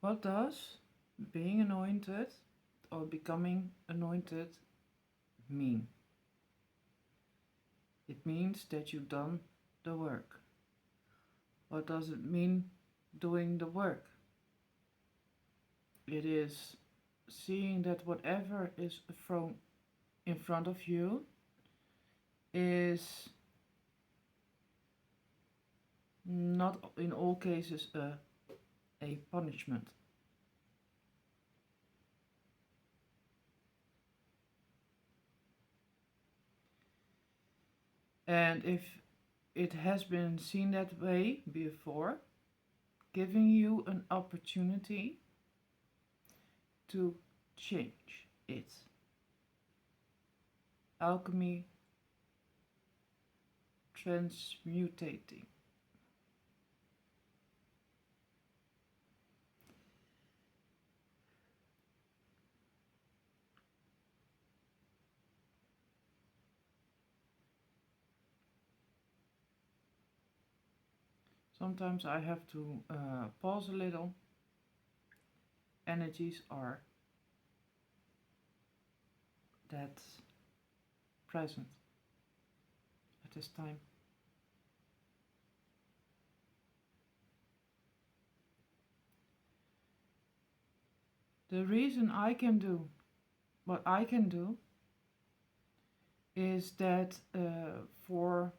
What does being anointed or becoming anointed mean? It means that you've done the work. What does it mean doing the work? It is seeing that whatever is thrown in front of you is not in all cases a punishment. And if it has been seen that way before, giving you an opportunity to change it. Alchemy, transmutating. Sometimes I have to pause a little. Energies are that present at this time. The reason I can do what I can do is that for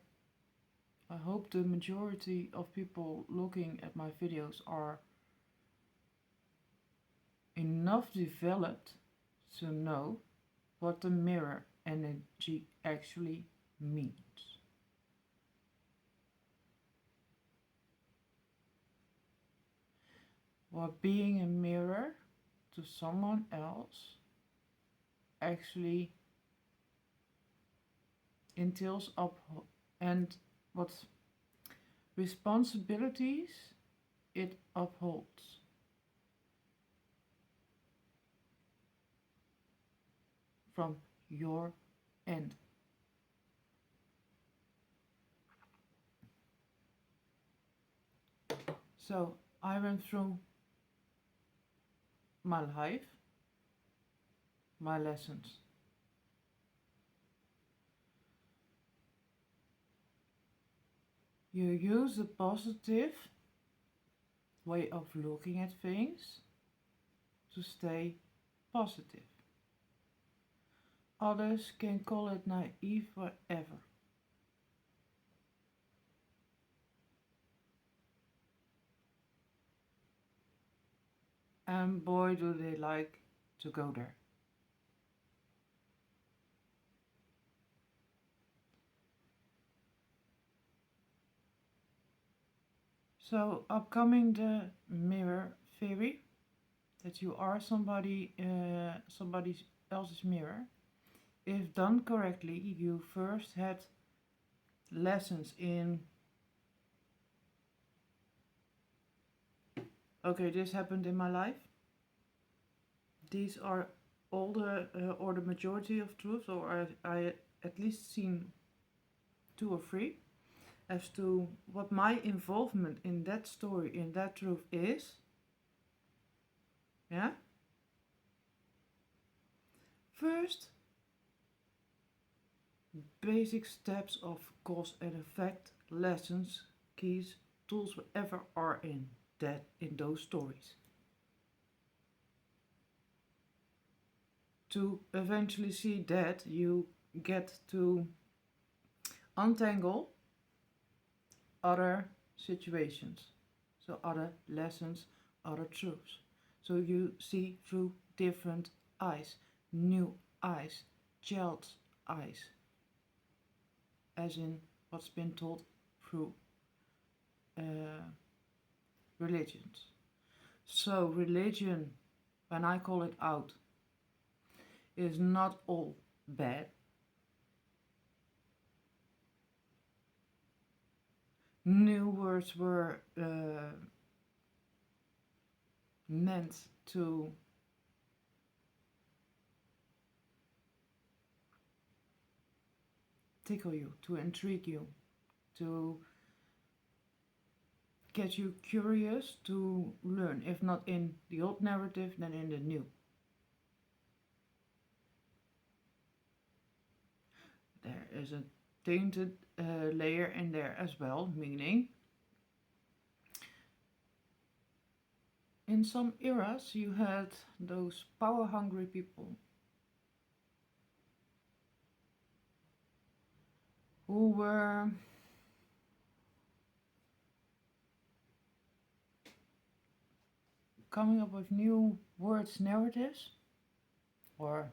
I hope the majority of people looking at my videos are enough developed to know what the mirror energy actually means. What being a mirror to someone else actually entails up and what responsibilities it upholds. From your end. So I went through my life, my lessons. You use the positive way of looking at things to stay positive. Others can call it naive forever. And boy, do they like to go there. So, upcoming the mirror theory, that you are somebody else's mirror. If done correctly, you first had lessons in, okay, this happened in my life. These are all the or the majority of truths, or I at least seen 2 or 3 as to what my involvement in that story, in that truth is. Yeah. First, basic steps of cause and effect, lessons, keys, tools, whatever are in those stories. To eventually see that, you get to untangle other situations, so other lessons, other truths. So you see through different eyes, new eyes, child's eyes, as in what's been told through religions. So religion, when I call it out, is not all bad. New words were meant to tickle you, to intrigue you, to get you curious to learn, if not in the old narrative, then in the new. There is a tainted layer in there as well, meaning in some eras you had those power hungry people who were coming up with new words, narratives, or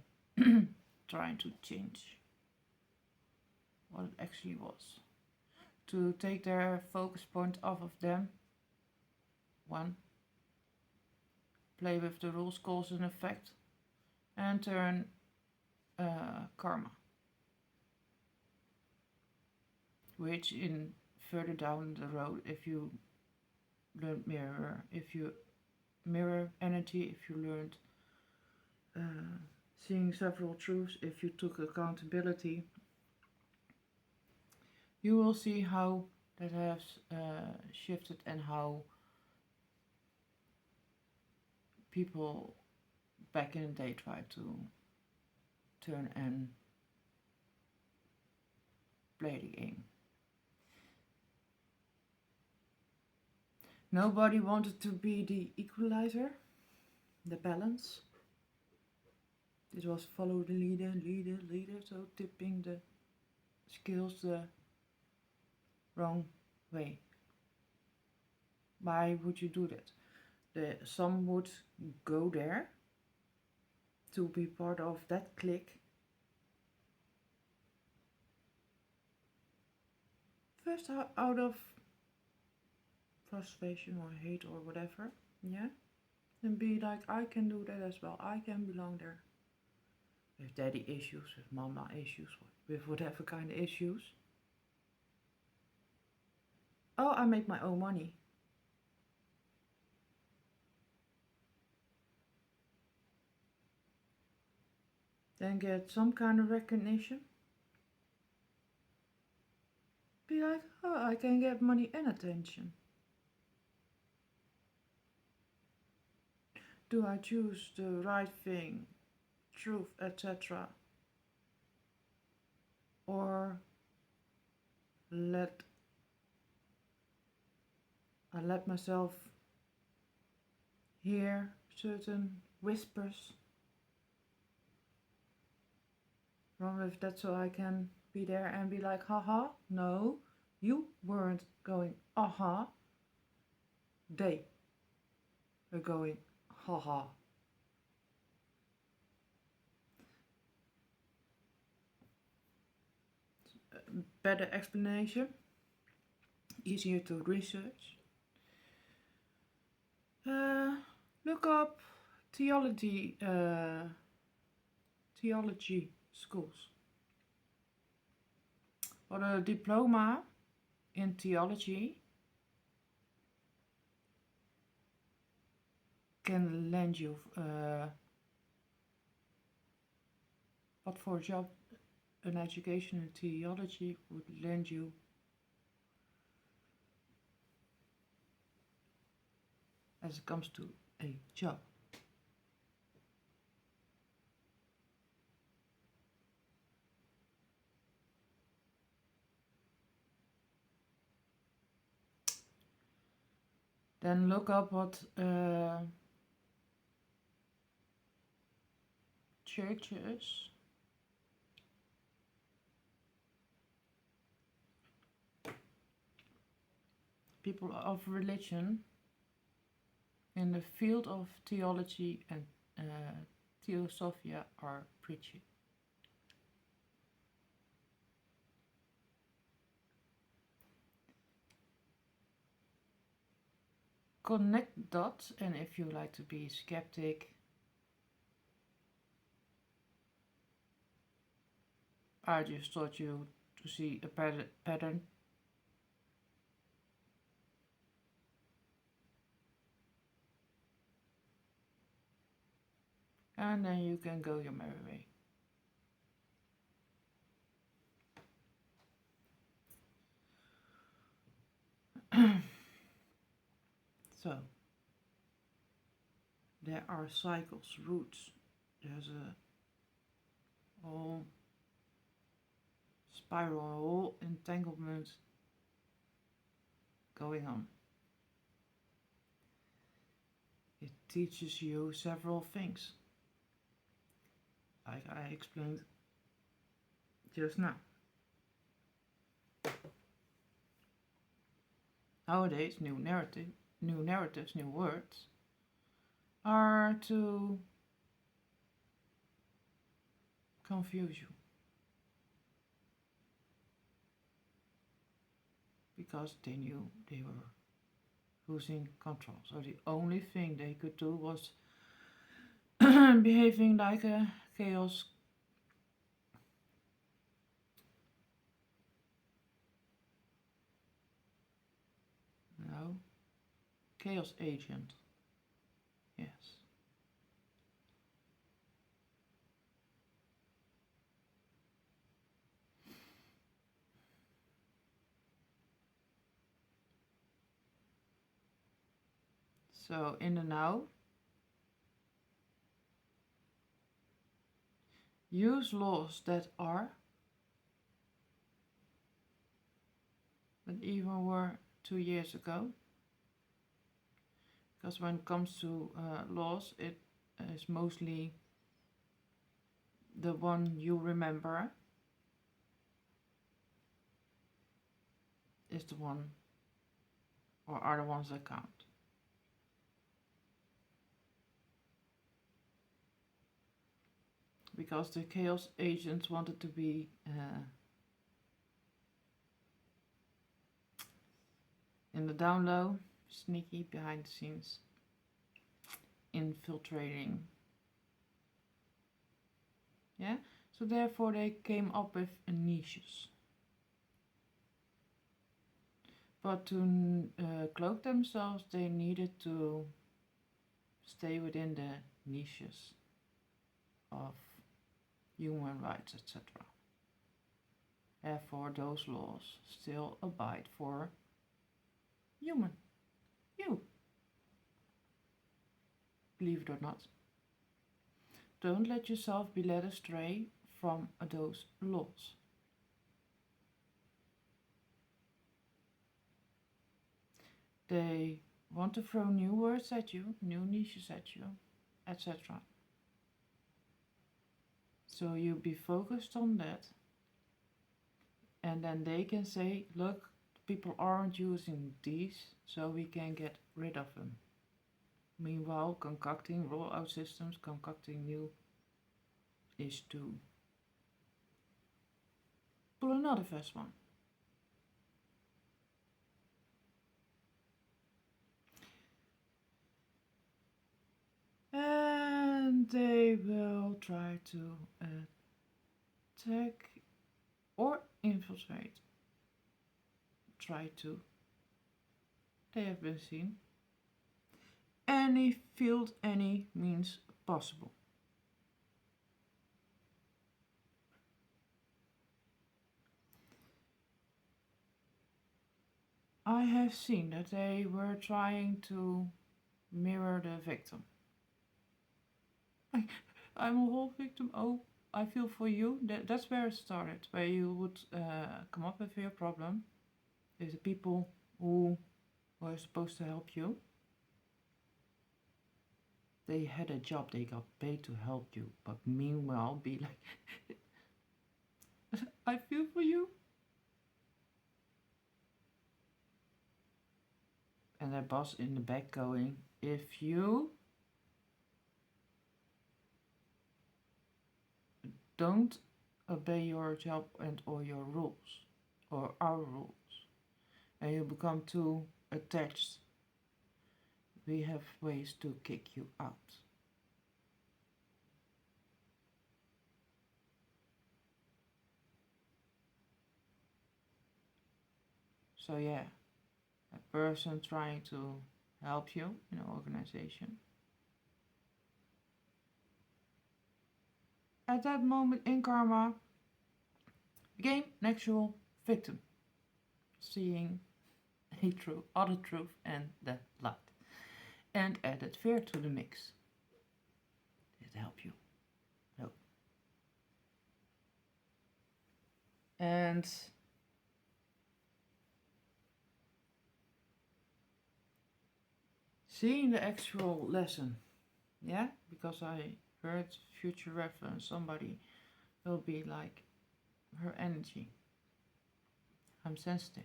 trying to change what it actually was, to take their focus point off of them. One, play with the rules, cause and effect, and turn karma, which in further down the road, if you learned mirror, if you mirror energy, if you learned seeing several truths, if you took accountability, you will see how that has shifted and how people back in the day tried to turn and play the game. Nobody wanted to be the equalizer, the balance. It was follow the leader, so tipping the scales the wrong way. Why would you do that? Some would go there to be part of that clique. First out of frustration or hate or whatever, yeah? And be like, I can do that as well, I can belong there. With daddy issues, with mama issues, with whatever kind of issues. Oh, I make my own money. Then get some kind of recognition. Be like, oh, I can get money and attention. Do I choose the right thing, truth, etc.? Or I let myself hear certain whispers wrong with that, so I can be there and be like, haha, no, you weren't going, aha. They were going, haha. Better explanation, easier to research. Look up theology schools. Or a diploma in theology can lend you what for a job an education in theology would lend you. As it comes to a job. Then look up what churches people of religion in the field of theology and theosophia are preaching. Connect dots, and if you like to be skeptic, I just taught you to see a pattern. And then you can go your merry way. So, there are cycles, roots. There's a whole spiral, a whole entanglement going on. It teaches you several things, like I explained just now. Nowadays, new narratives, new words are to confuse you. Because they knew they were losing control. So the only thing they could do was behaving like a chaos chaos agent. Yes. So in the now, use laws that are, that even were 2 years ago. Because when it comes to laws, it is mostly the one you remember is the one, or are the ones that count. Because the chaos agents wanted to be in the down low, sneaky behind the scenes, infiltrating. Yeah, so therefore they came up with niches. But to cloak themselves, they needed to stay within the niches of human rights, etc. Therefore, those laws still abide for you. Believe it or not. Don't let yourself be led astray from those laws. They want to throw new words at you, new niches at you, etc. So you be focused on that, and then they can say, look, people aren't using these, so we can get rid of them. Meanwhile, concocting rollout systems, concocting new is to pull another fast one. And they will try to attack or infiltrate. They have been seen. Any field, any means possible. I have seen that they were trying to mirror the victim. I'm a whole victim. Oh, I feel for you. That's where it started, where you would come up with your problem. There's the people who were supposed to help you. They had a job, they got paid to help you, but meanwhile be like, I feel for you. And their boss in the back going, if you don't obey your job and or your rules, or our rules, and you become too attached, we have ways to kick you out. So yeah, a person trying to help you in an organization, at that moment in karma, became an actual victim, seeing a other truth and the light. and added fear to the mix. Did it help you? No. And seeing the actual lesson, yeah, because I heard future reference, somebody will be like, her energy. I'm sensitive.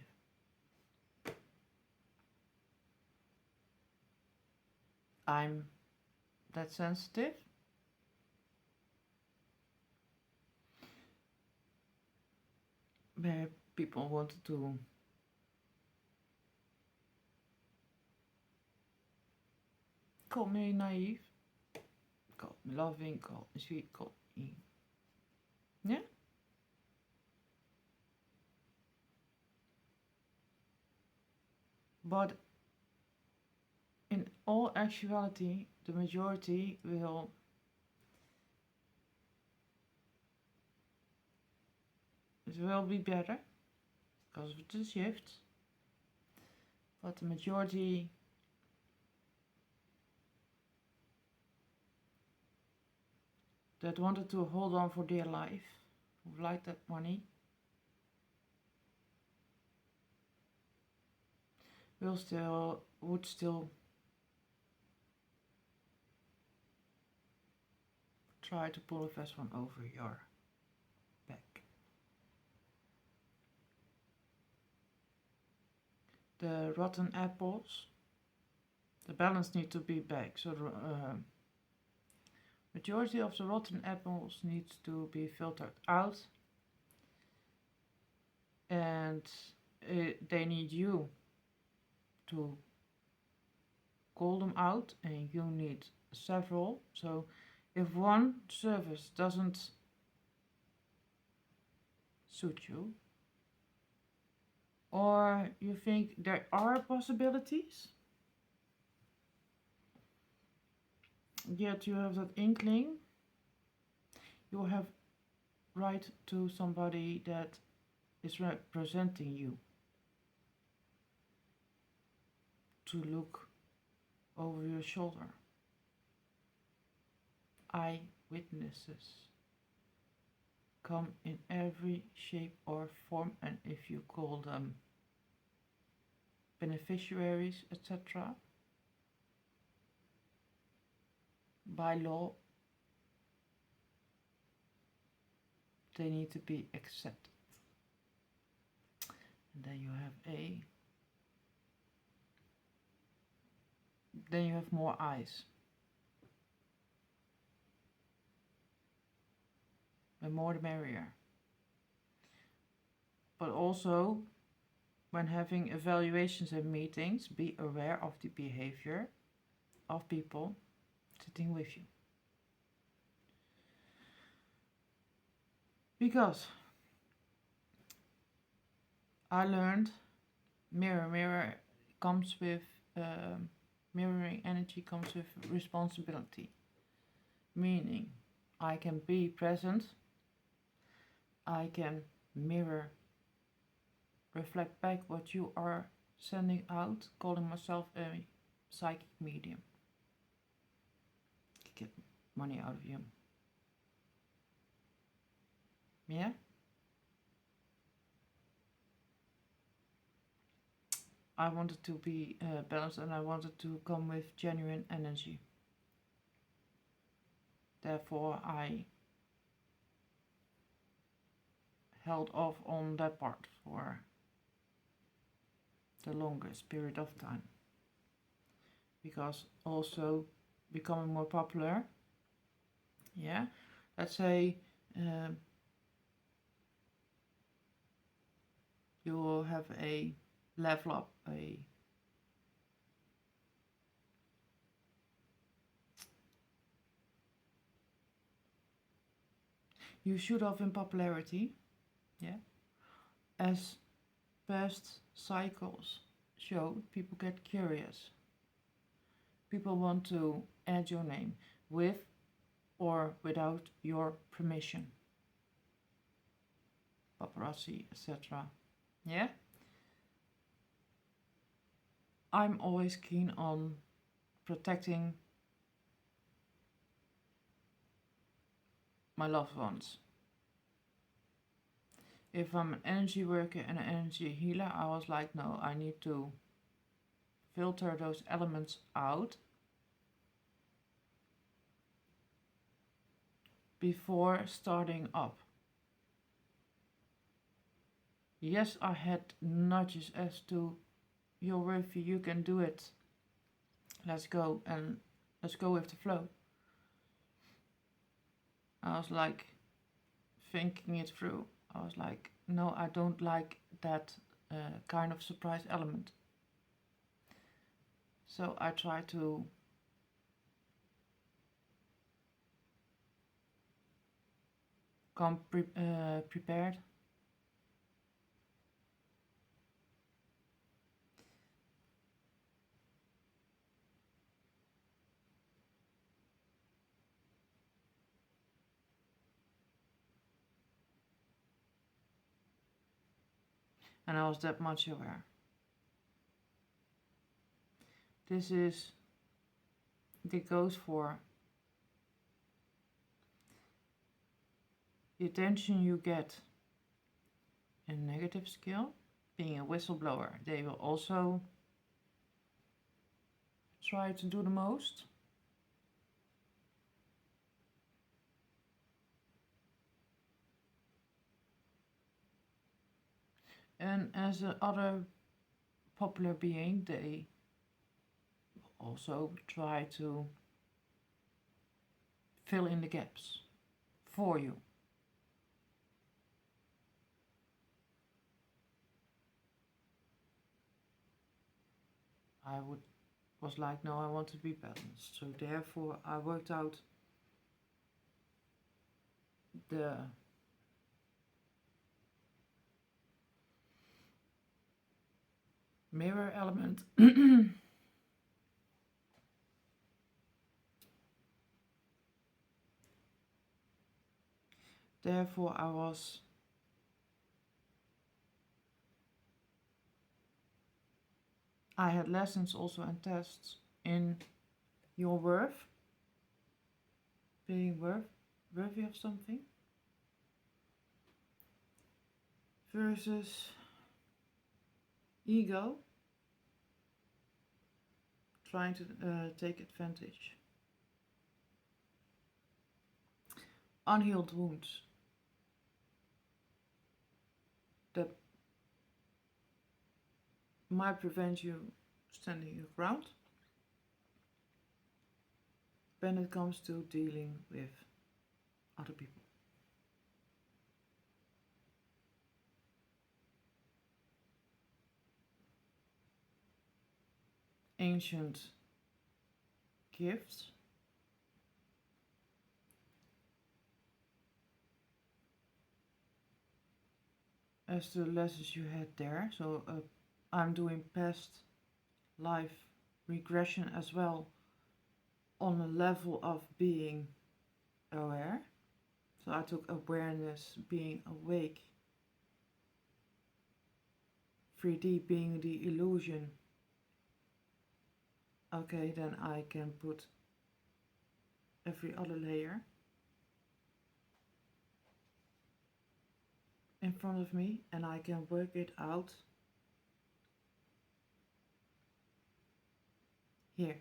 I'm that sensitive. Where people wanted to call me naive, call me loving, call me sweet, call me, yeah. But in all actuality, the majority will it will be better because of the shift. But the majority that wanted to hold on for dear life, who liked that money, would still try to pull a fast one over your back. The rotten apples, the balance needs to be back. So the majority of the rotten apples needs to be filtered out, and they need you to call them out, and you need several. So if one service doesn't suit you, or you think there are possibilities, yet you have that inkling, you have right to somebody that is representing you to look over your shoulder. Eyewitnesses come in every shape or form, and if you call them beneficiaries, etc., by law, they need to be accepted. And then you have more eyes. The more the merrier. But also, when having evaluations and meetings, be aware of the behavior of people sitting with you. Because I learned mirror comes with mirroring energy comes with responsibility. Meaning, I can be present, I can mirror, reflect back what you are sending out, calling myself a psychic medium. Get money out of you. Yeah? I wanted to be balanced, and I wanted to come with genuine energy. Therefore, I held off on that part for the longest period of time. Because also becoming more popular, yeah, let's say you will have a level up, you shoot off in popularity, yeah, as past cycles show. People get curious, people want to add your name with or without your permission, paparazzi, etc. Yeah, I'm always keen on protecting my loved ones. If I'm an energy worker and an energy healer, I was like, no, I need to filter those elements out before starting up. Yes, I had nudges as to, you're worthy, you can do it, let's go, and let's go with the flow. I was like thinking it through. I was like, no, I don't like that kind of surprise element. So I try to come prepared. And I was that much aware. This goes for the attention you get in negative skill, being a whistleblower. They will also try to do the most. And as a other popular being, they also try to fill in the gaps for you. I was like, no, I want to be balanced. So therefore I worked out the mirror element. Therefore I had lessons also and tests in your worth, being worthy of something, versus ego, trying to take advantage. Unhealed wounds that might prevent you standing your ground when it comes to dealing with other people. Ancient gifts as the lessons you had there. So I'm doing past life regression as well on a level of being aware. So I took awareness, being awake, 3D being the illusion. Okay, then I can put every other layer in front of me and I can work it out here.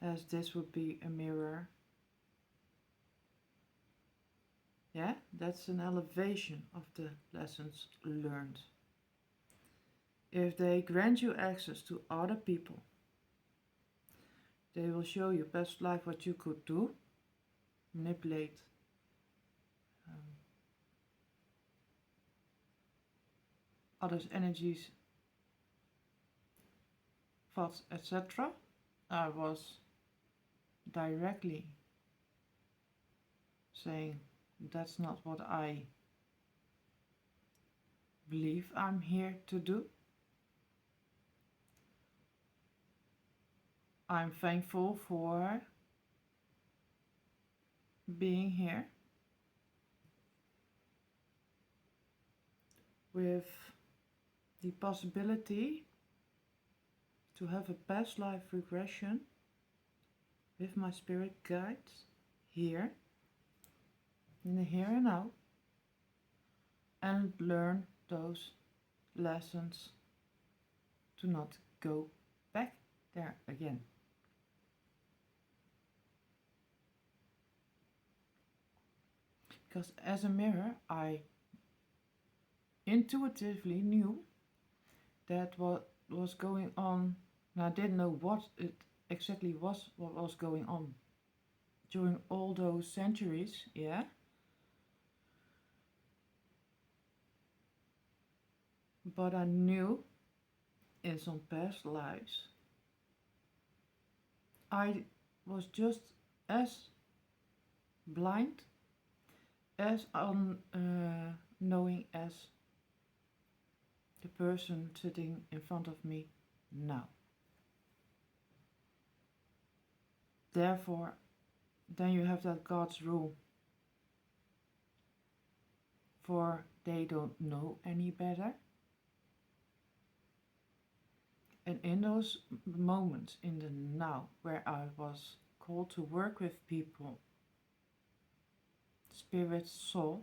As this would be a mirror. Yeah, that's an elevation of the lessons learned. If they grant you access to other people, they will show you past life what you could do, manipulate, others' energies, thoughts, etc. I was directly saying that's not what I believe I'm here to do. I'm thankful for being here with the possibility to have a past life regression with my spirit guides here, in the here and now, and learn those lessons to not go back there again. Because as a mirror, I intuitively knew that what was going on, and I didn't know what it exactly was, what was going on during all those centuries, yeah. But I knew in some past lives I was just as blind, as unknowing as the person sitting in front of me now. Therefore, then you have that God's rule. For they don't know any better. And in those moments, in the now, where I was called to work with people, Spirit saw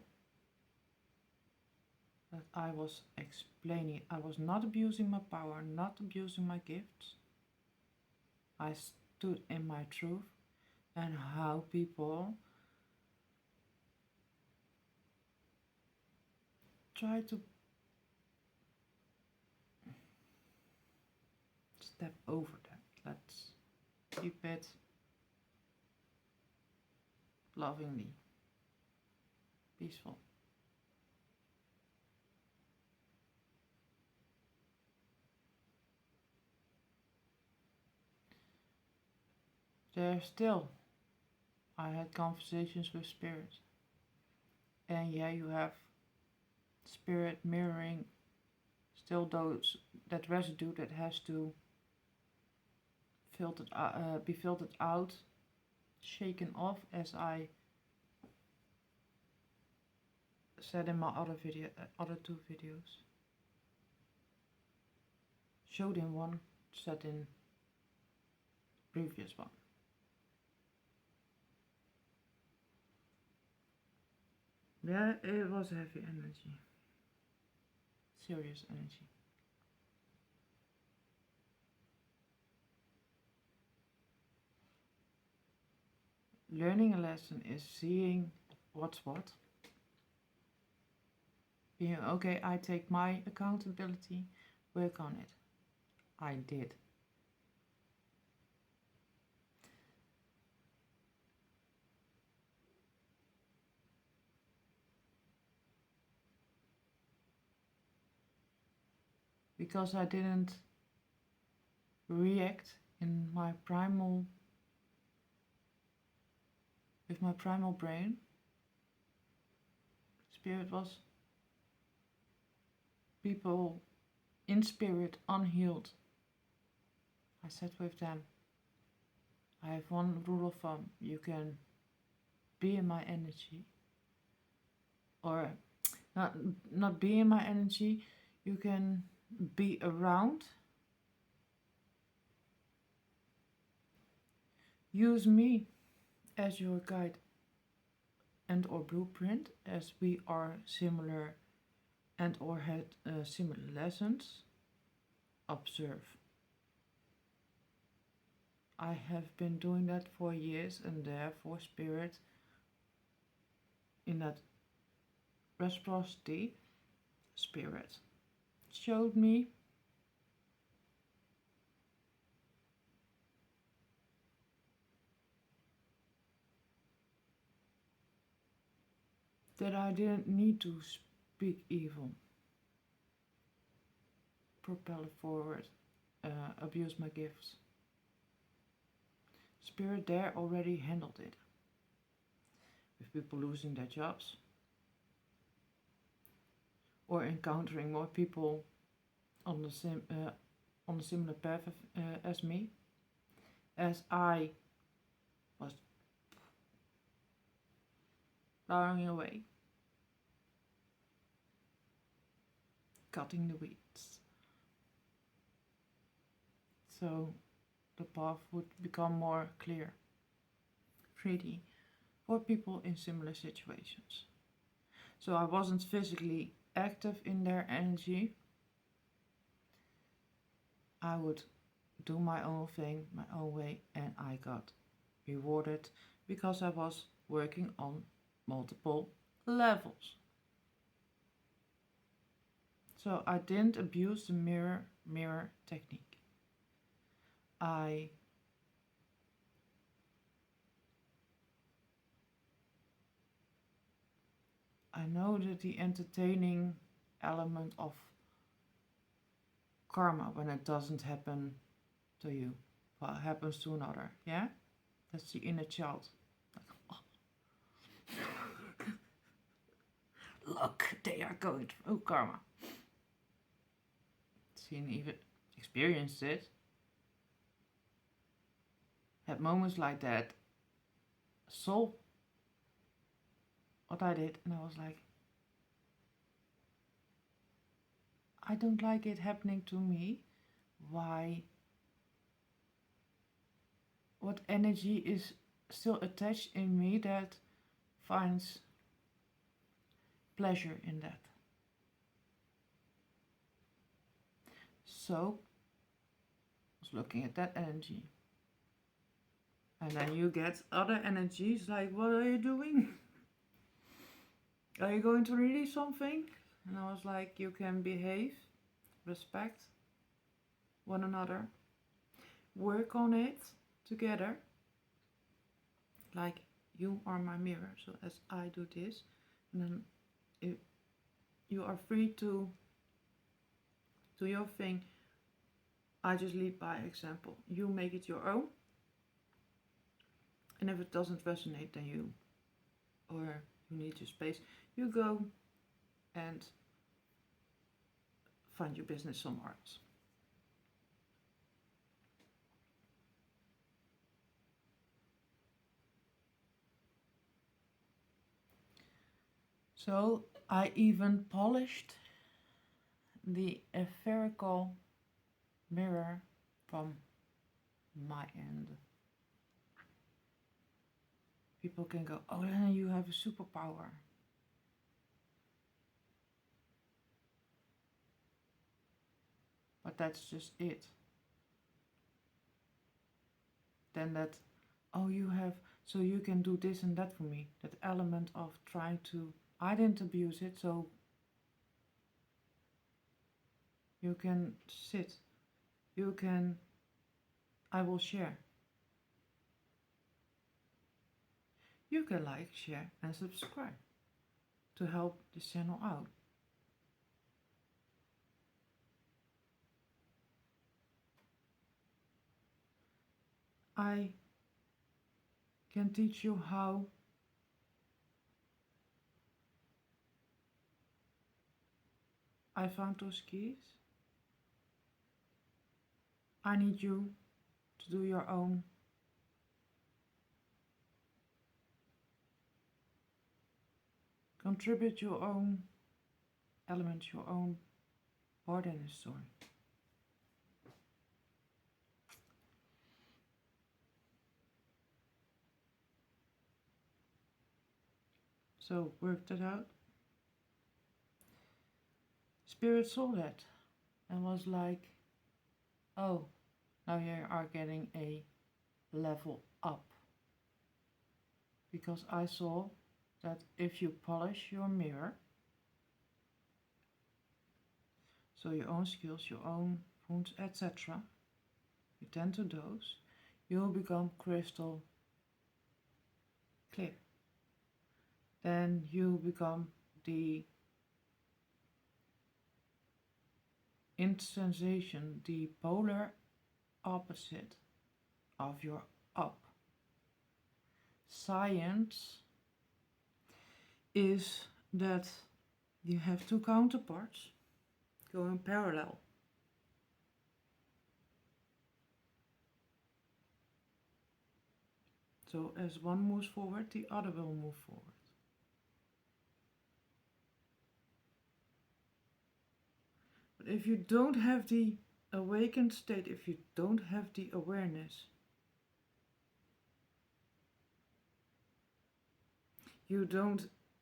that I was explaining, I was not abusing my power, not abusing my gifts. I stood in my truth and how people try to step over that. Let's keep it lovingly, peaceful. There still, I had conversations with Spirit. And yeah, you have Spirit mirroring still those, that residue that has to be filtered out, shaken off, as I said in my other two videos. Showed in one, said in previous one. Yeah, it was heavy energy. Serious energy. Learning a lesson is seeing what's what. Being okay, I take my accountability, work on it. I did. Because I didn't react in my primal, with my primal brain. Spirit was people in spirit, unhealed. I sat with them. I have one rule of thumb. You can be in my energy, or not be in my energy. You can be around. Use me as your guide and or blueprint, as we are similar and or had similar lessons. Observe. I have been doing that for years, and therefore Spirit, in that reciprocity, Spirit showed me that I didn't need to speak evil, propel it forward, abuse my gifts. Spirit there already handled it, with people losing their jobs or encountering more people on the similar path as me, as I was plowing away, cutting the weeds. So the path would become more clear. 3D for people in similar situations. So I wasn't physically active in their energy. I would do my own thing, my own way, and I got rewarded because I was working on multiple levels. So I didn't abuse the mirror technique. I know that the entertaining element of karma when it doesn't happen to you, but happens to another. Yeah, that's the inner child. Like, oh. Look, they are going through karma. Seen, even experienced it. Had moments like that. Saw what I did, and I was like, I don't like it happening to me. Why? What energy is still attached in me that finds pleasure in that? So I was looking at that energy. And then you get other energies like, what are you doing? Are you going to release something? And I was like, you can behave, respect one another, work on it together. Like, you are my mirror, so as I do this, and then you are free to do your thing. I just lead by example. You make it your own. And if it doesn't resonate, then you need your space, you go and find your business somewhere else. So I even polished the etherical mirror from my end. People can go, oh, then you have a superpower. But that's just it. Then that, oh, you have, so you can do this and that for me. That element of trying to, I didn't abuse it, so you can sit. You can, I will share. You can like, share and subscribe to help this channel out. I can teach you how I found those keys. I need you to do your own. Contribute your own element, your own part in the story. So work that out. Spirit saw that and was like, oh, now you are getting a level up. Because I saw that if you polish your mirror, so your own skills, your own wounds, etc., you tend to those, you will become crystal clear. Then you become the instanciation, the polar opposite of your up. Science is that you have two counterparts going parallel. So as one moves forward, the other will move forward. But if you don't have the awakened state, if you don't have the awareness,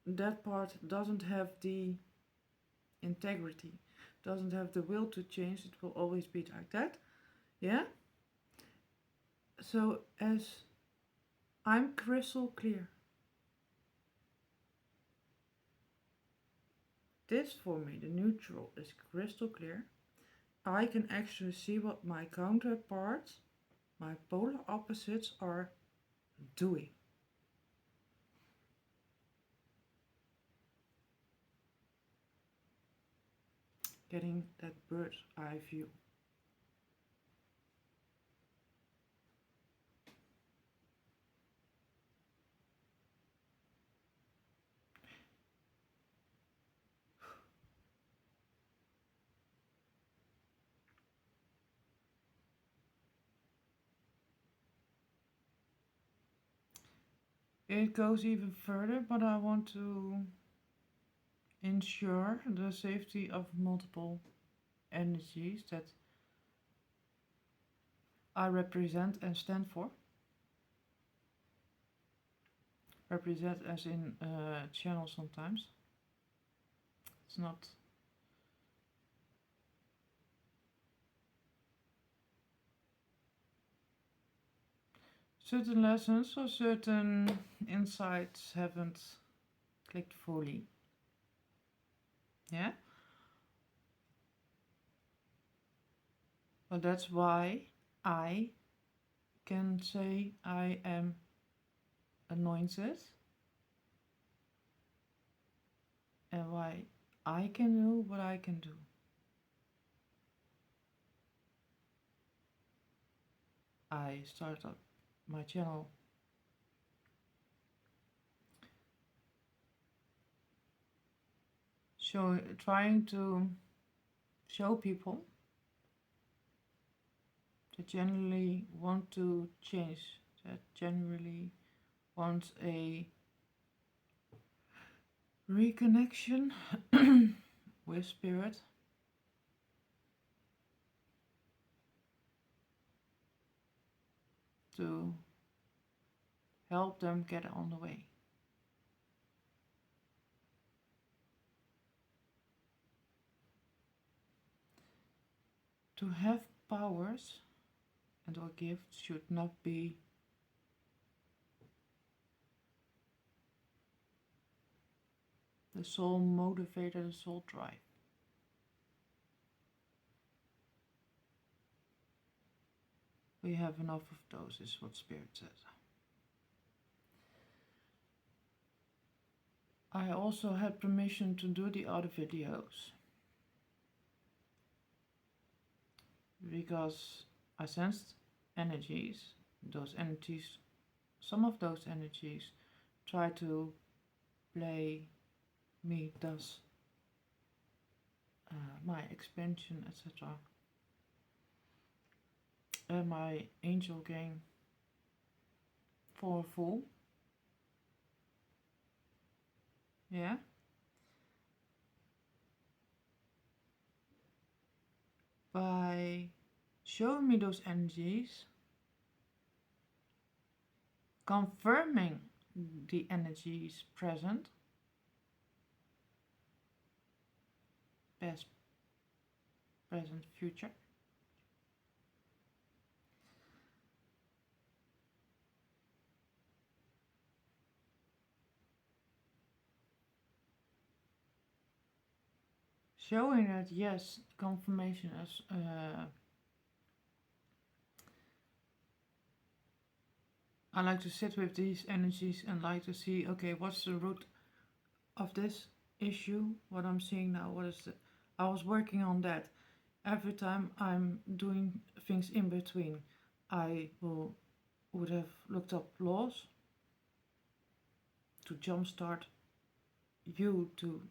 that part doesn't have the integrity, doesn't have the will to change. It will always be like that. Yeah? So as I'm crystal clear, this for me, the neutral, is crystal clear. I can actually see what my counterparts, my polar opposites, are doing. Getting that bird's eye view. It goes even further, but I want to ensure the safety of multiple energies that I represent and stand for. Represent as in channel sometimes. It's not. Certain lessons or certain insights haven't clicked fully. Yeah? But that's why I can say I am anointed, and why I can do what I can do. I started up my channel trying to show people that genuinely want to change, that genuinely want a reconnection with spirit, to help them get on the way. To have powers and or gifts should not be the sole motivator, the sole drive. We have enough of those, is what Spirit says. I also had permission to do the other videos because I sensed energies, some of those energies try to play me, thus my expansion, etc. And my angel game for a fool. Yeah. By showing me those energies, confirming the energies present, past, present, future, showing that yes, confirmation as I like to sit with these energies and like to see, okay, what's the root of this issue, what I'm seeing now, I was working on that. Every time I'm doing things in between, I would have looked up laws to jumpstart you, to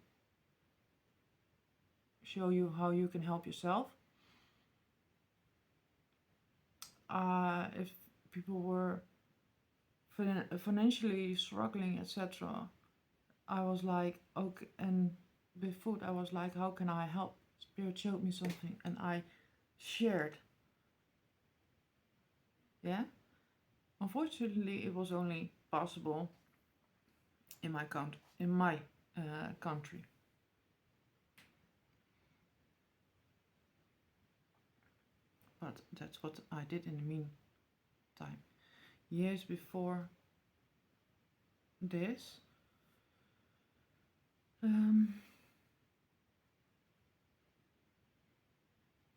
show you how you can help yourself. If people were financially struggling, etc., I was like, okay, and with food, I was like, how can I help? Spirit showed me something, and I shared. Yeah. Unfortunately, it was only possible in my country. But that's what I did in the meantime. Years before this, um,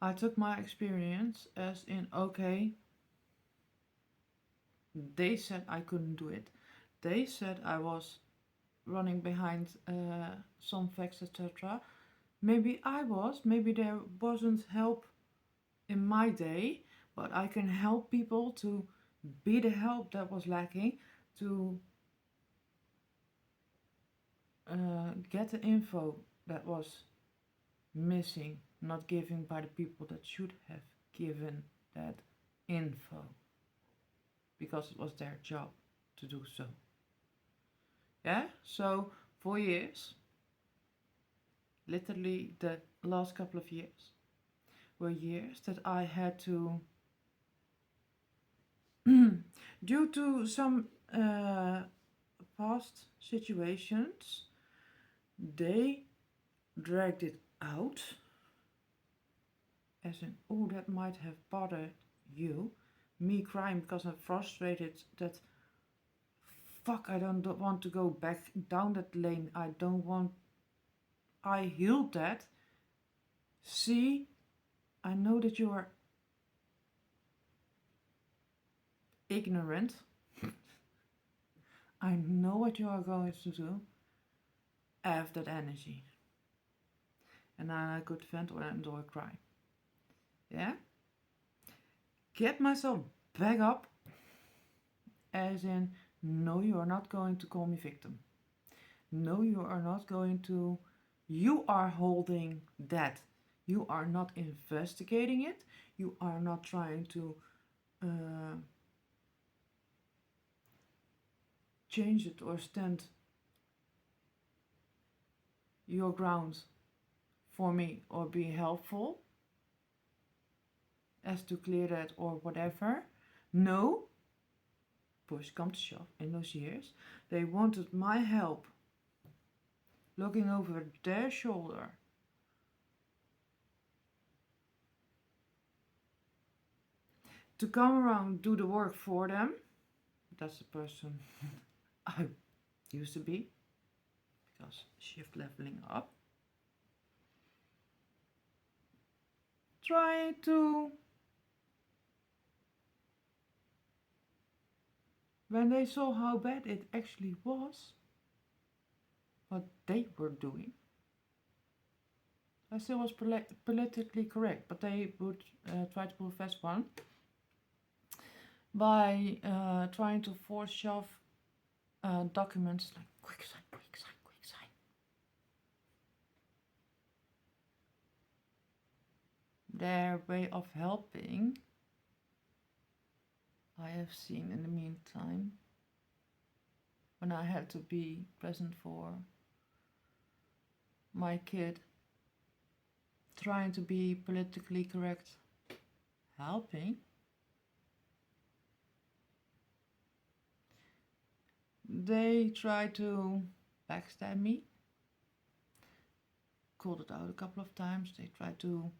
I took my experience as in okay, they said I couldn't do it. They said I was running behind some facts, etc. Maybe I was, maybe there wasn't help in my day, but I can help people to be the help that was lacking, to get the info that was missing, not given by the people that should have given that info, because it was their job to do so. Yeah, so for years, literally the last couple of years, were years that I had to, due to some past situations, they dragged it out, as in, oh, that might have bothered you. Me crying because I'm frustrated that, fuck, I don't want to go back down that lane. I don't want, I healed that. See, I know that you are ignorant. I know what you are going to do. I have that energy. And then I could vent or cry. Yeah? Get myself back up, as in, no, you are not going to call me victim. No, you are not going to, you are holding that. You are not investigating it. You are not trying to change it or stand your ground for me or be helpful as to clear that or whatever. No, push come to shove, in those years they wanted my help, looking over their shoulder, to come around, do the work for them. That's the person I used to be, because shift leveling up, try to, when they saw how bad it actually was, what they were doing, I still was politically correct, but they would try to pull a fast one by trying to force shove documents like quick sign, quick sign, quick sign. Their way of helping, I have seen in the meantime, when I had to be present for my kid, trying to be politically correct, helping, they try to backstab me. Called it out a couple of times. They try to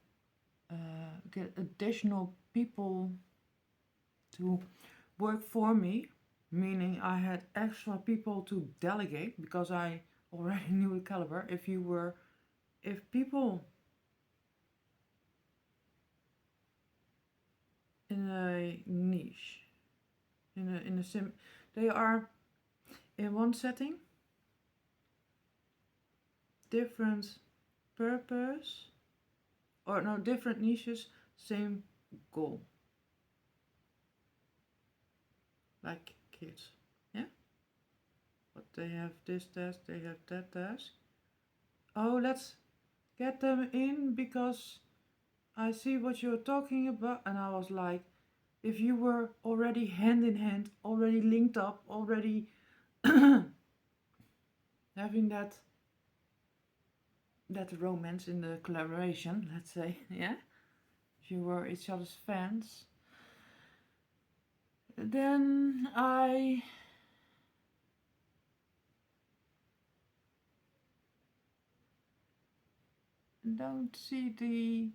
get additional people to work for me, meaning I had extra people to delegate because I already knew the caliber. If people in a niche, in a sim, they are in one setting, different purpose, or no, different niches, same goal. Like kids, yeah? But they have this task, they have that task. Oh, let's get them in because I see what you're talking about. And I was like, if you were already hand in hand, already linked up, already having that romance in the collaboration, let's say, yeah, if you were each other's fans, then I don't see the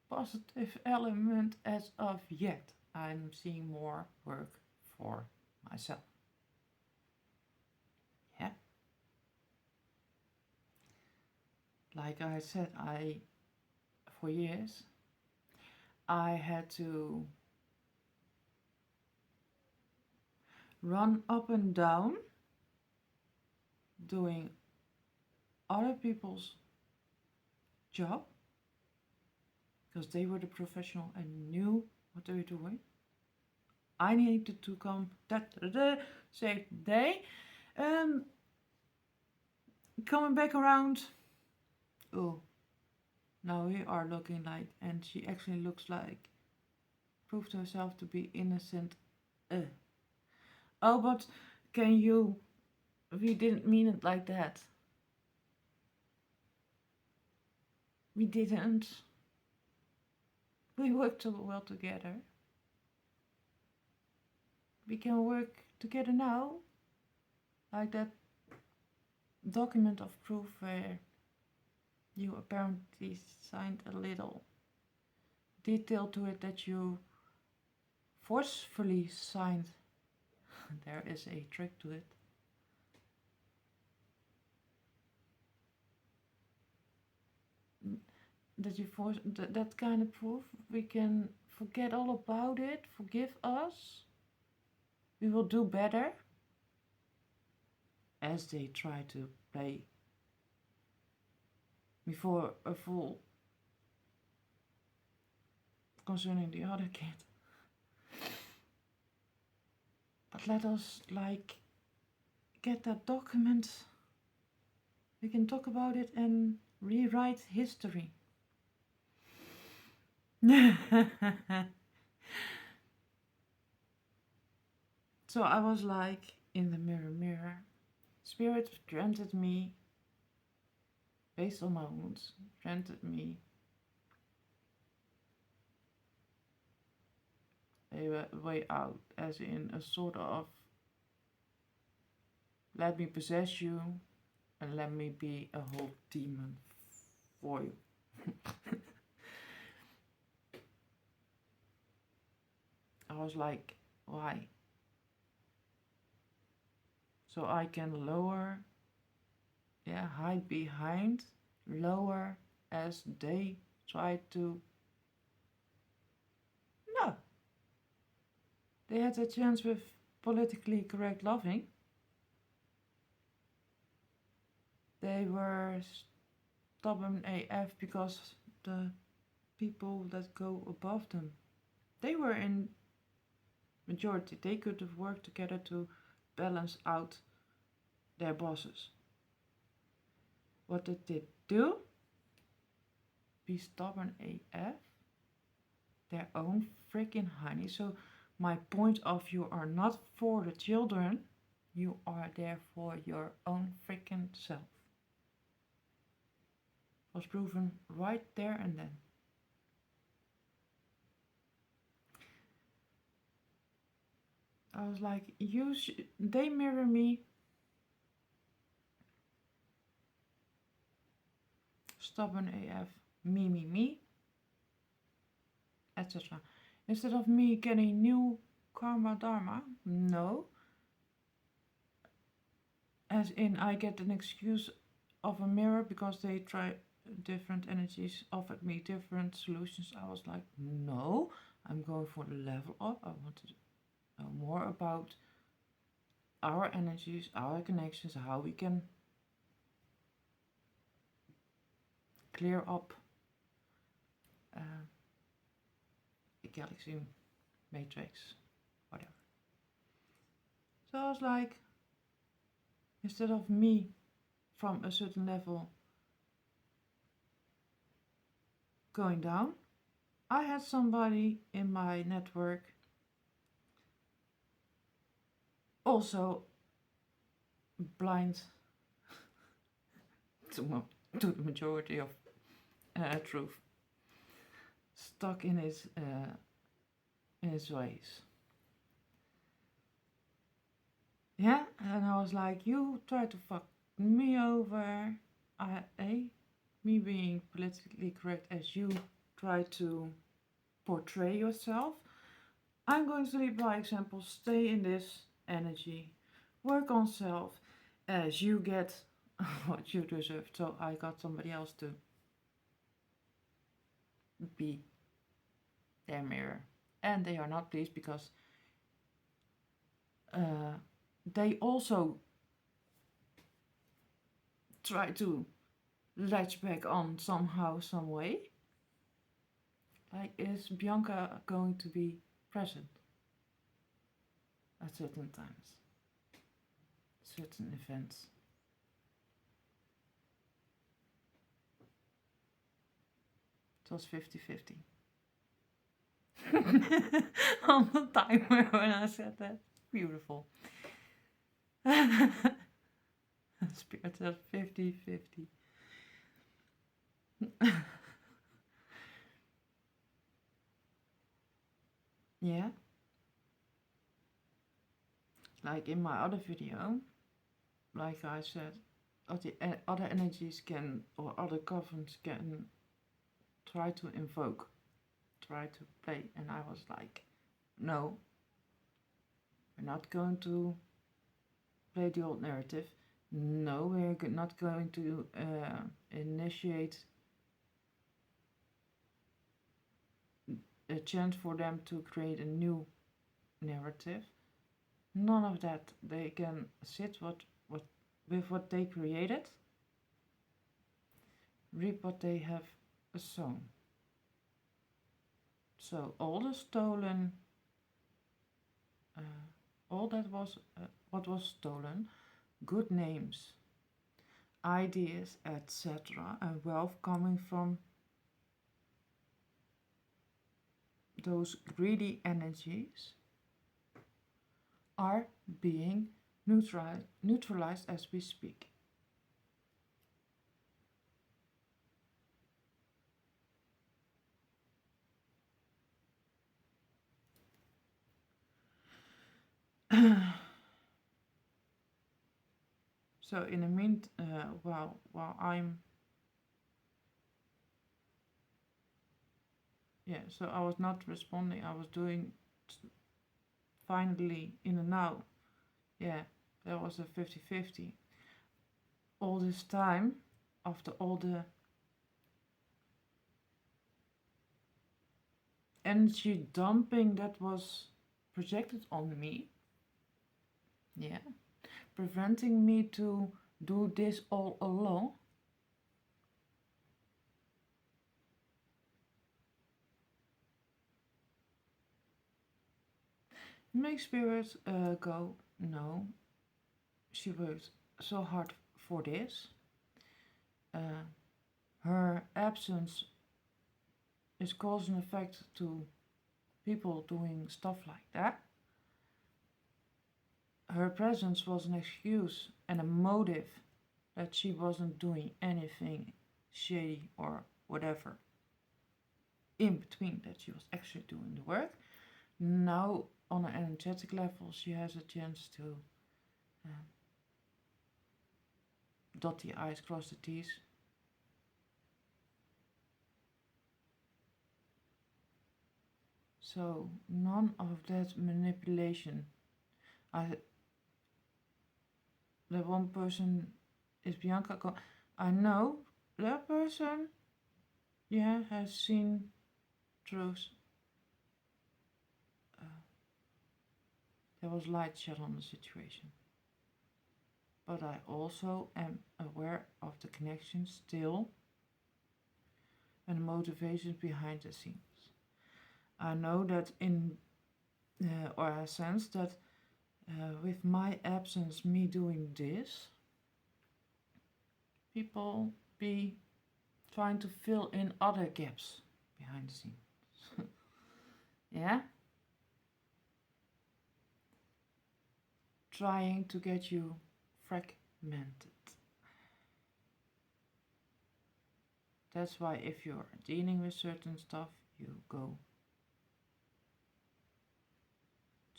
positive element as of yet. I'm seeing more work for myself. Yeah. Like I said, for years, I had to run up and down doing other people's job because they were the professional and knew what they were doing. I needed to come save the day. Coming back around. Oh, now we are looking like, and she actually looks like, proved herself to be innocent. Oh, but can you? We didn't mean it like that. We didn't. We worked so well together. We can work together now. Like that document of proof where you apparently signed a little detail to it that you forcefully signed. There is a trick to it. That you force that kind of proof, we can forget all about it. Forgive us. We will do better. As they try to play before a fool concerning the other kid. But let us get that document. We can talk about it and rewrite history. So I was like, in the mirror, Spirit granted me, based on my wounds, granted me a way out, as in a sort of, let me possess you and let me be a whole demon for you. I was like, why? So I can hide behind, lower as they try to. No. They had a chance with politically correct loving. They were stubborn AF because the people that go above them, they were in majority. They could have worked together to balance out their bosses. What did they do? Be stubborn AF? Their own freaking honey. So my point of view are not for the children. You are there for your own freaking self. Was proven right there and then. I was like, they mirror me. Stubborn AF, me, etc. Instead of me getting new karma dharma, no. As in, I get an excuse of a mirror because they try different energies, offered me different solutions. I was like, no, I'm going for the level up. I want to know more about our energies, our connections, how we can clear up the galaxy matrix, whatever. So I was like, instead of me from a certain level going down, I had somebody in my network also blind to the majority of truth. stuck in his ways. Yeah, and I was like, you try to fuck me over. Me being politically correct as you try to portray yourself. I'm going to lead by example, stay in this energy, work on self as you get what you deserve. So I got somebody else to be their mirror. And they are not pleased because they also try to latch back on somehow, some way. Like, is Bianca going to be present at certain times, certain events? It was 50-50. On the timer when I said that. Beautiful. Spirit said 50-50. Yeah. Like in my other video, like I said, other energies can, or other covenants can try to invoke, try to play. And I was like, no, we're not going to play the old narrative. No, we're not going to initiate a chance for them to create a new narrative. None of that. They can sit with what they created, reap what they have sown. So all the stolen, all that was what was stolen, good names, ideas, etc., and wealth coming from those greedy energies are being neutralized as we speak. So in the while I'm so I was not responding. I was doing finally in the now. Yeah, there was a 50-50. All this time, after all the energy dumping that was projected on me, preventing me to do this all alone. Make spirit go, no, she worked so hard for this. Her absence is cause and effect to people doing stuff like that. Her presence was an excuse and a motive that she wasn't doing anything shady or whatever in between, that she was actually doing the work. Now, on an energetic level, she has a chance to dot the I's, cross the T's. So, none of that manipulation. The one person is Bianca. I know that person, has seen truth. There was light shed on the situation. But I also am aware of the connection still and the motivations behind the scenes. I know that or I sense that with my absence, me doing this, people be trying to fill in other gaps behind the scenes. Yeah? Trying to get you fragmented. That's why if you're dealing with certain stuff, you go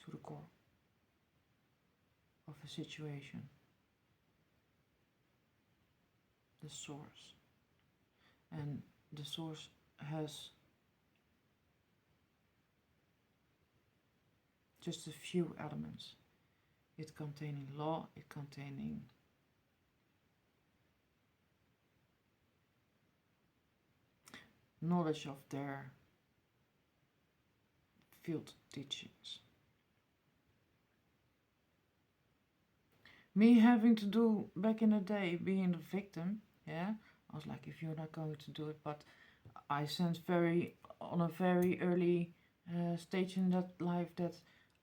to the core of a situation, the source. And the source has just a few elements. It containing law, it containing knowledge of their field teachings. Me having to do back in the day being the victim, yeah, I was like, if you're not going to do it, but I sensed on a very early stage in that life that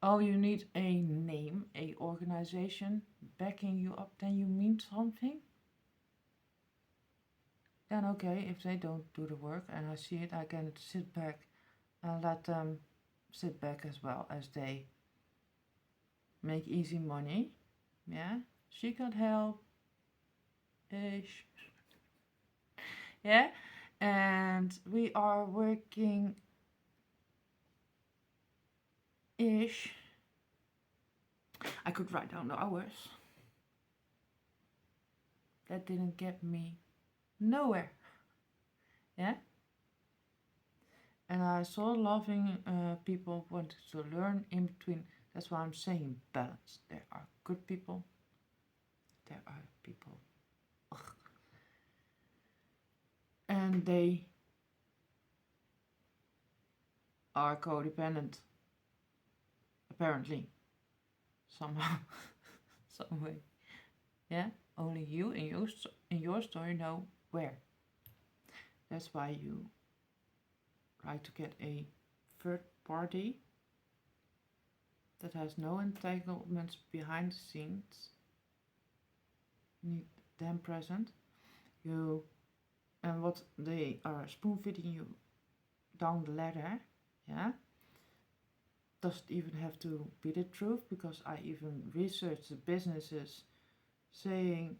you need a name, a organization backing you up, then you mean something. Then okay, if they don't do the work and I see it, I can sit back and let them sit back as well, as they make easy money. Yeah, she got help ish. Yeah, and we are working ish. I could write down the hours. That didn't get me nowhere. Yeah, and I saw loving people wanted to learn in between. That's why I'm saying balance. There are good people, there are people, ugh, and they are codependent, apparently, somehow, some way. Yeah, only you in your story know where. That's why you try to get a third party that has no entanglements behind the scenes. You need them present. And what they are spoon feeding you down the ladder, yeah, doesn't even have to be the truth, because I even researched the businesses saying,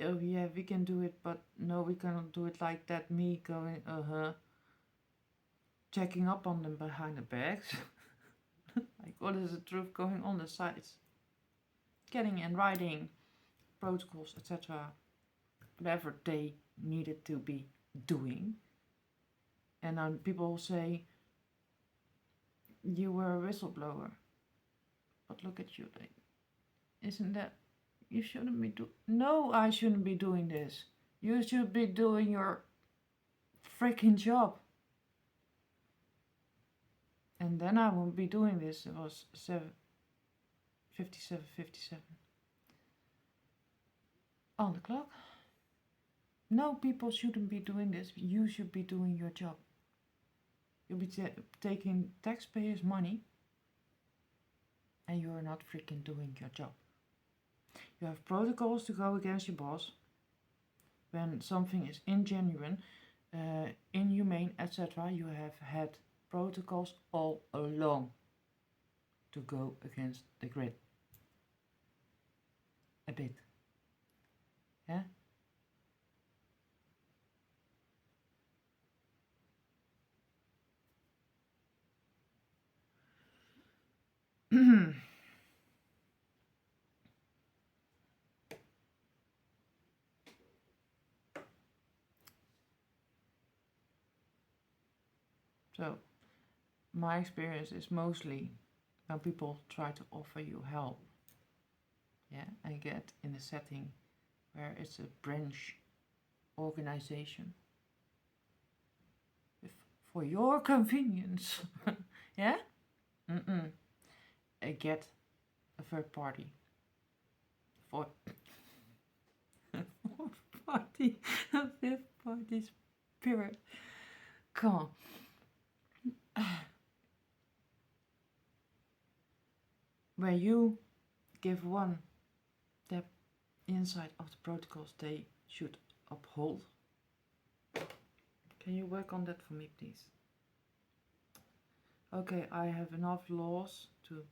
oh yeah, we can do it, but no, we cannot do it like that. Me going, checking up on them behind the backs. Like, what is the truth going on the sides? Getting in writing, protocols, etc. Whatever they needed to be doing. And then people say, you were a whistleblower. But look at you, like, isn't that, you shouldn't be no, I shouldn't be doing this. You should be doing your freaking job. And then I won't be doing this. It was 57 on the clock. No, people shouldn't be doing this. You should be doing your job. You'll be taking taxpayers' money and you're not freaking doing your job. You have protocols to go against your boss when something is ingenuine, inhumane, etc. You have had protocols all along to go against the grid. A bit. Yeah? So, my experience is mostly when people try to offer you help, yeah, and get in a setting where it's a branch organization for your convenience, yeah, get a third party for fourth party, a fifth party spirit. Come on. Where you give one step inside of the protocols they should uphold. Can you work on that for me, please? Okay, I have enough laws to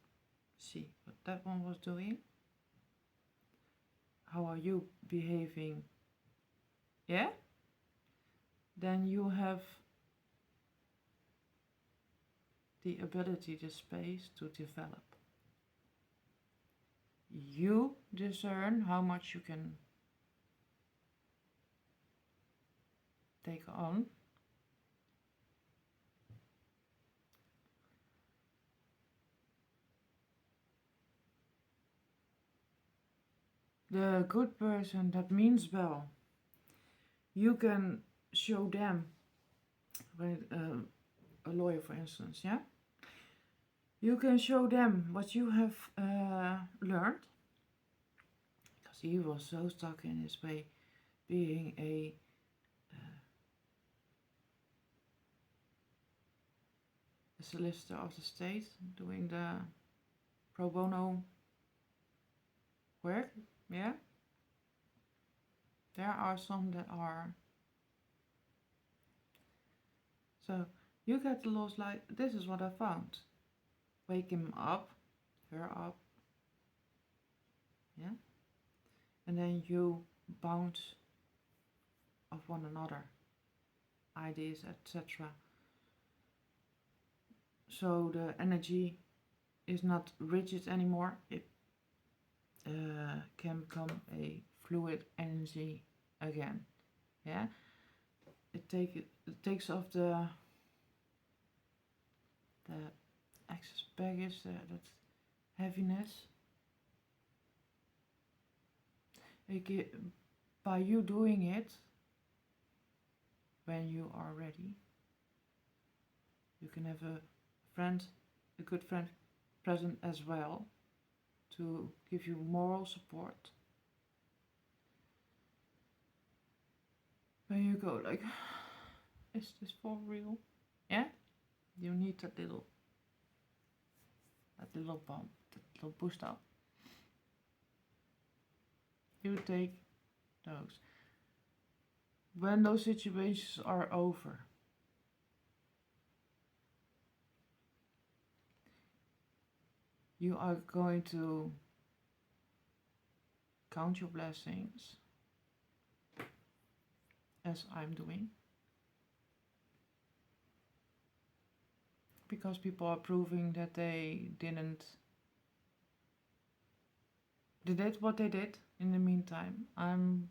see what that one was doing. How are you behaving? Yeah? Then you have the ability, the space to develop. You discern how much you can take on. The good person that means well, you can show them, with a lawyer for instance, yeah? You can show them what you have learned, because he was so stuck in his way, being a solicitor of the state, doing the pro bono work, yeah? There are some that are. So you get the laws like, this is what I found. Wake him up, her up, yeah? And then you bounce off one another, ideas, etc. So the energy is not rigid anymore. It can become a fluid energy again. Yeah, it takes off the excess baggage, that heaviness. By you doing it, when you are ready, you can have a good friend present as well, to give you moral support. When you go like, is this for real? Yeah? You need that little bump, that little boost up. You take those. When those situations are over, you are going to count your blessings, as I'm doing, because people are proving that they did what they did. In the meantime, I'm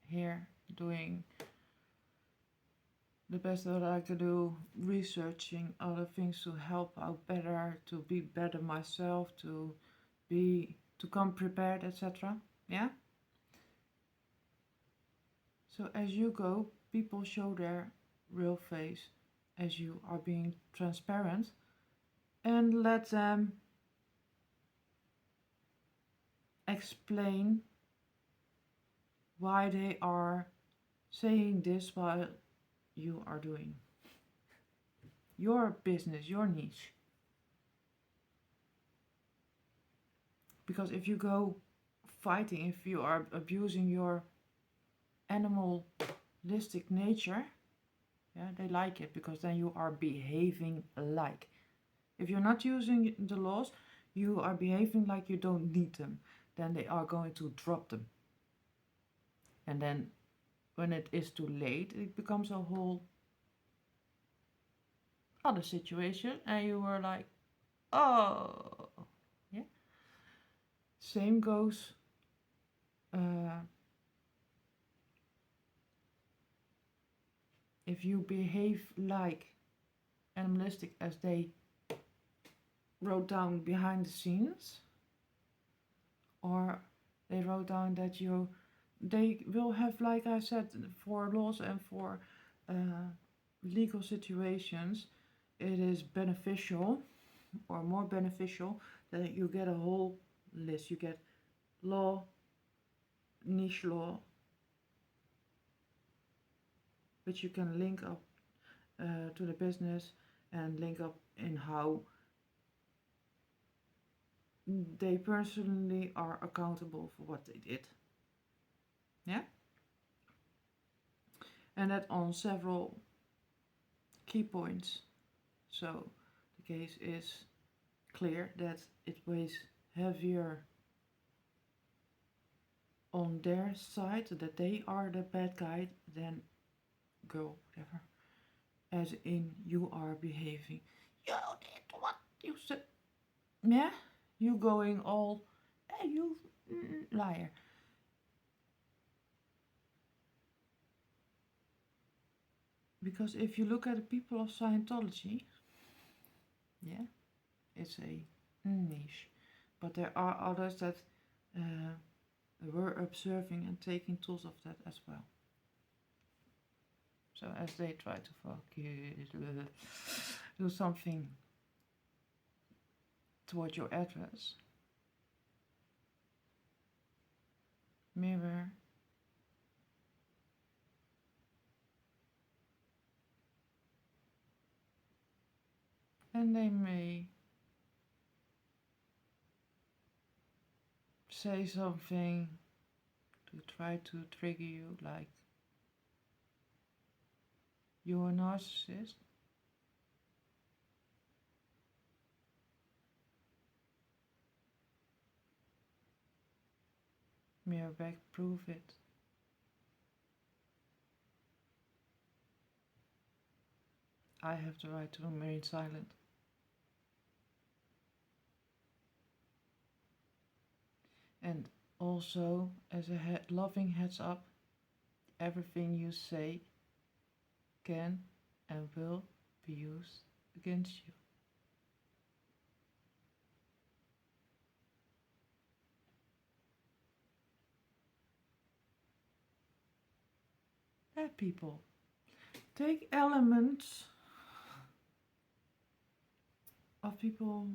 here doing the best that I could do, researching other things to help out better, to be better myself, to come prepared, etc. Yeah? So as you go, people show their real face as you are being transparent, and let them explain why they are saying this while you are doing your business, your niche. Because if you go fighting, if you are abusing your animalistic nature, yeah, they like it, because then you are behaving like. If you're not using the laws, you are behaving like you don't need them. Then they are going to drop them. And then when it is too late, it becomes a whole other situation, and you were like, oh, yeah. Same goes if you behave like animalistic, as they wrote down behind the scenes, or they wrote down that they will have, like I said, for laws and for legal situations, it is beneficial, or more beneficial, that you get a whole list. You get law, niche law, which you can link up to the business, and link up in how they personally are accountable for what they did. Yeah? And that on several key points. So the case is clear that it weighs heavier on their side, that they are the bad guy, than girl, whatever, as in you are behaving. You did what you said. Yeah, you going all, hey, you liar. Because if you look at the people of Scientology, yeah, it's a niche. But there are others that were observing and taking tools of that as well. So as they try to focus, do something toward your address, mirror, and they may say something to try to trigger you, like you're a narcissist. Mirror back, prove it. I have the right to remain silent. And also, as a loving heads up, everything you say can and will be used against you. Bad people take elements of people,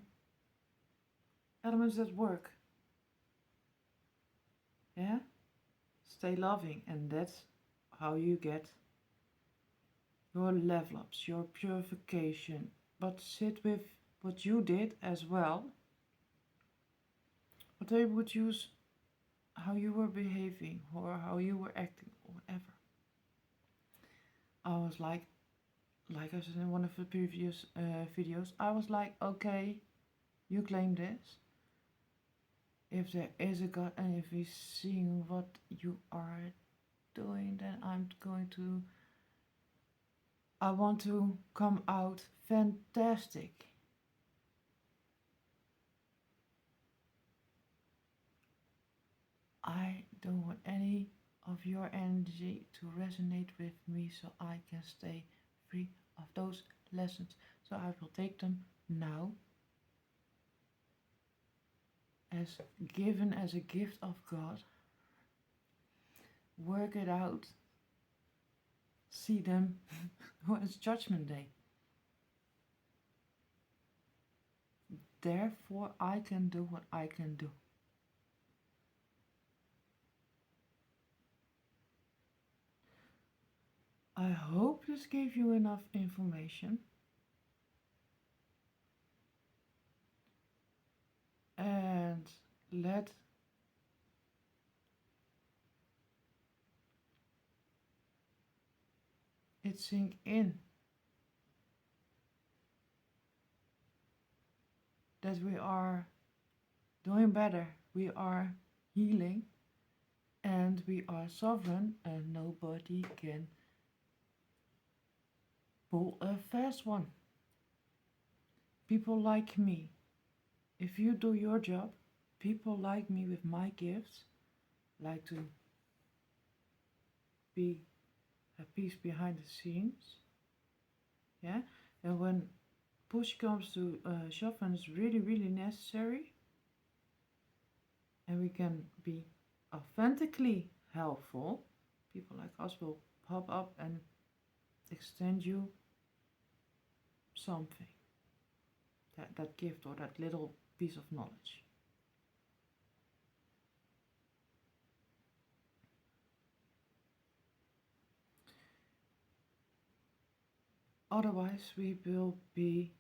elements that work. Yeah? Stay loving, and that's how you get your level ups, your purification. But sit with what you did as well. But they would use how you were behaving or how you were acting or whatever. I was like I said in one of the previous videos, I was like, okay, you claim this. If there is a God and if he's seeing what you are doing, then I want to come out fantastic. I don't want any of your energy to resonate with me, so I can stay free of those lessons. So I will take them now as given as a gift of God. Work it out. See them when it's Judgment Day. Therefore, I can do what I can do. I hope this gave you enough information. And let it sink in that we are doing better, we are healing, and we are sovereign, and nobody can pull a fast one. People like me. If you do your job, people like me with my gifts, like to be a piece behind the scenes. Yeah, and when push comes to shove and it's really, really necessary, and we can be authentically helpful, people like us will pop up and extend you something, that gift or that little piece of knowledge. Otherwise, we will be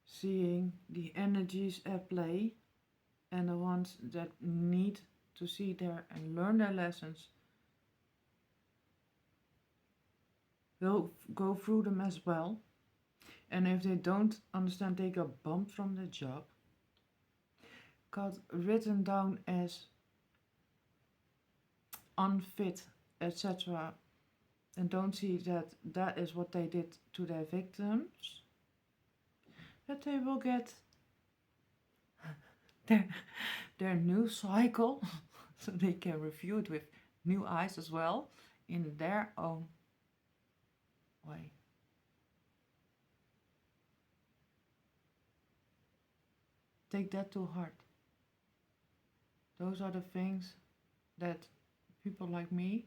seeing the energies at play, and the ones that need to see there and learn their lessons will go through them as well. And if they don't understand, they got bumped from the job, got written down as unfit, etc., and don't see that that is what they did to their victims, that they will get their, their new cycle so they can review it with new eyes as well in their own way. Take that to heart. Those are the things that people like me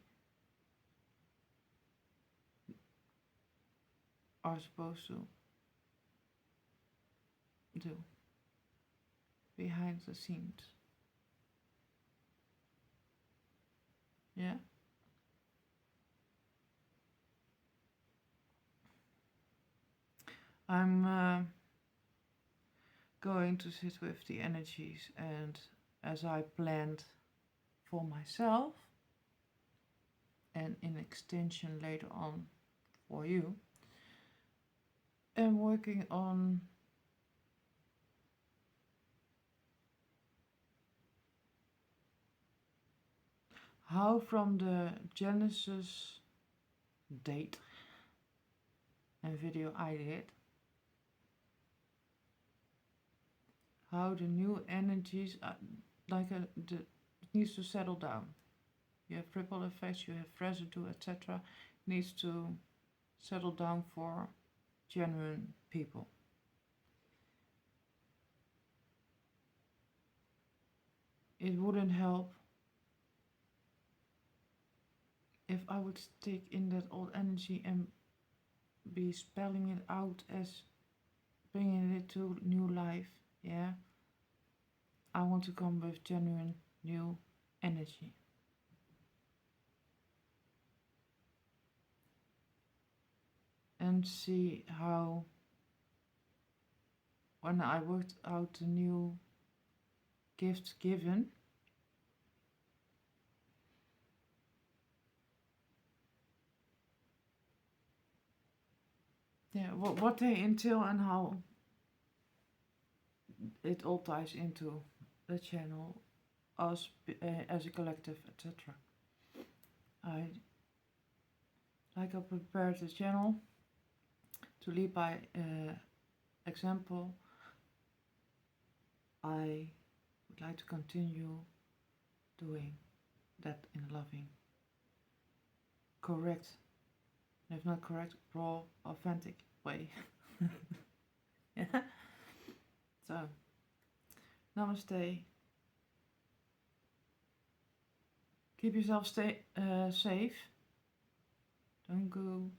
are supposed to do behind the scenes. Yeah? I'm going to sit with the energies, and as I planned for myself, and in extension later on for you, am working on how from the Genesis date and video I did, how the new energies it needs to settle down. You have ripple effects, you have residue, etc. Needs to settle down for genuine people. It wouldn't help if I would stick in that old energy and be spelling it out as bringing it to new life. Yeah, I want to come with genuine new energy. And see how, when I worked out the new gifts given, yeah, what they entail and how it all ties into the channel, us as a collective, etc. I prepared the channel to lead by example. I would like to continue doing that in a loving, correct, and if not correct, raw, authentic way. Yeah. So, namaste. Keep yourself safe. Don't go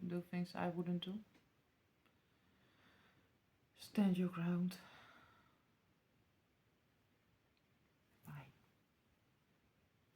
do things I wouldn't do. Stand your ground.